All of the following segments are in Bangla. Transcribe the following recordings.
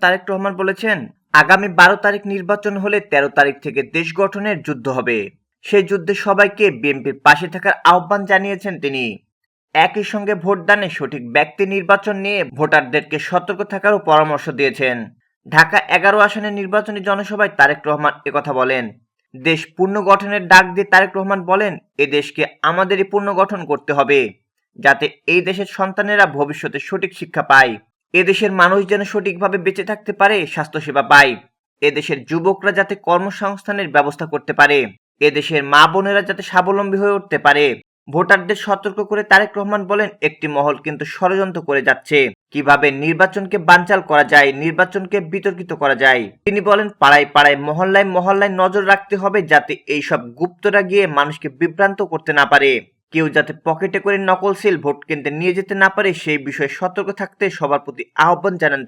তারেক রহমান বলেছেন, আগামী ১২ তারিখ নির্বাচন হলে ১৩ তারিখ থেকে দেশ গঠনের যুদ্ধ হবে। সেই যুদ্ধে সবাইকে বিএনপির পাশে থাকার আহ্বান জানিয়েছেন তিনি। একই সঙ্গে ভোটদানে সঠিক ব্যক্তি নির্বাচন নিয়ে ভোটারদেরকে সতর্ক থাকারও পরামর্শ দিয়েছেন। ঢাকা ১১ আসনের নির্বাচনী জনসভায় তারেক রহমান একথা বলেন। দেশ পুনর্গঠনের ডাক দিয়ে তারেক রহমান বলেন, এ দেশকে আমাদেরই পুনর্গঠন করতে হবে, যাতে এই দেশের সন্তানেরা ভবিষ্যতে সঠিক শিক্ষা পায়, এদেশের মানুষ যেন সঠিকভাবে বেঁচে থাকতে পারে, স্বাস্থ্যসেবা পায়, এদেশের যুবকরা যাতে কর্মসংস্থানের ব্যবস্থা করতে পারে, এদেশের মা বোনেরা যাতে স্বাবলম্বী হয়ে উঠতে পারে। ভোটারদের সতর্ক করে তারেক রহমান বলেন, একটি মহল কিন্তু ষড়যন্ত্র করে যাচ্ছে, কিভাবে নির্বাচনকে বানচাল করা যায়, নির্বাচনকে বিতর্কিত করা যায়। তিনি বলেন, পাড়ায় পাড়ায় মহল্লায় মহল্লায় নজর রাখতে হবে, যাতে এইসব গুপ্তরা গিয়ে মানুষকে বিভ্রান্ত করতে না পারে, কেউ যাতে পকেটে করে নকল সিল ভোট কেন্দ্রে নিয়ে যেতে না পারে, সেই বিষয়ে সতর্ক থাকতে সবার প্রতি আহ্বান জানান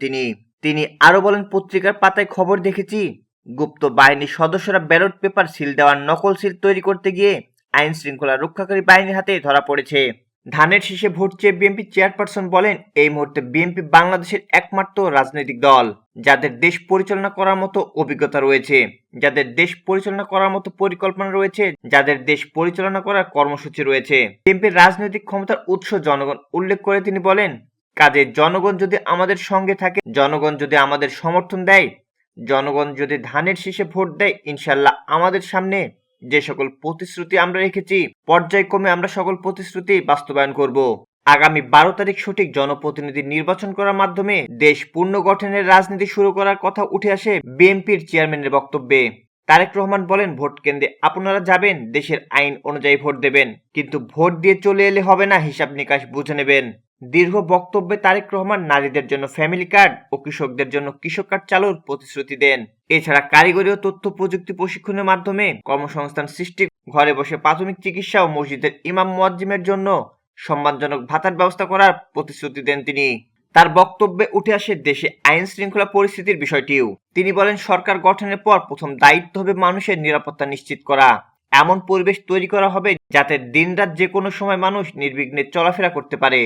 তিনি আরো বলেন, পত্রিকার পাতায় খবর দেখেছি, গুপ্ত বাহিনীর সদস্যরা ব্যালট পেপার সিল দেওয়ার নকল সিল তৈরি করতে গিয়ে আইন শৃঙ্খলা রক্ষাকারী বাহিনীর হাতে ধরা পড়েছে। ধানের শীষে ভোট চেয়ে বিএনপি চেয়ারপারসন বলেন, এই মুহূর্তে বিএনপি বাংলাদেশের একমাত্র রাজনৈতিক দল যাদের দেশ পরিচালনা করার মতো অভিজ্ঞতা রয়েছে, যাদের দেশ পরিচালনা করার মতো পরিকল্পনা রয়েছে, যাদের দেশ পরিচালনা করার কর্মসূচি রয়েছে। বিএনপির রাজনৈতিক ক্ষমতার উৎস জনগণ উল্লেখ করে তিনি বলেন, কাজে জনগণ যদি আমাদের সঙ্গে থাকে, জনগণ যদি আমাদের সমর্থন দেয়, জনগণ যদি ধানের শীষে ভোট দেয়, ইনশাল্লাহ আমাদের সামনে যে সকল প্রতিশ্রুতি আমরা রেখেছি, পর্যায়ক্রমে আমরা সকল প্রতিশ্রুতি বাস্তবায়ন করব। আগামী ১২ তারিখ সঠিক জনপ্রতিনিধি নির্বাচন করার মাধ্যমে দেশ পুনর্গঠনের রাজনীতি শুরু করার কথা উঠে আসে বিএনপির চেয়ারম্যানের বক্তব্যে। তারেক রহমান বলেন, ভোট কেন্দ্রে আপনারা যাবেন, দেশের আইন অনুযায়ী ভোট দেবেন, কিন্তু ভোট দিয়ে চলে এলে হবে না, হিসাব নিকাশ বুঝে নেবেন। দীর্ঘ বক্তব্যে তারেক রহমান নারীদের জন্য ফ্যামিলি কার্ড ও কৃষকদের জন্য কৃষক কার্ড চালুর প্রতিশ্রুতি দেন। এছাড়া কারিগরি ও তথ্য প্রযুক্তি প্রশিক্ষণের মাধ্যমে কর্মসংস্থান সৃষ্টি, ঘরে বসে প্রাথমিক চিকিৎসা ও মসজিদের ইমাম মুয়াজ্জিমের জন্য সম্মানজনক ভাতার ব্যবস্থা করার প্রতিশ্রুতি দেন তিনি। তার বক্তব্যে উঠে আসে দেশে আইন শৃঙ্খলা পরিস্থিতির বিষয়টিও। তিনি বলেন, সরকার গঠনের পর প্রথম দায়িত্ব হবে মানুষের নিরাপত্তা নিশ্চিত করা, এমন পরিবেশ তৈরি করা হবে যাতে দিনরাত যে কোনো সময় মানুষ নির্বিঘ্নে চলাফেরা করতে পারে।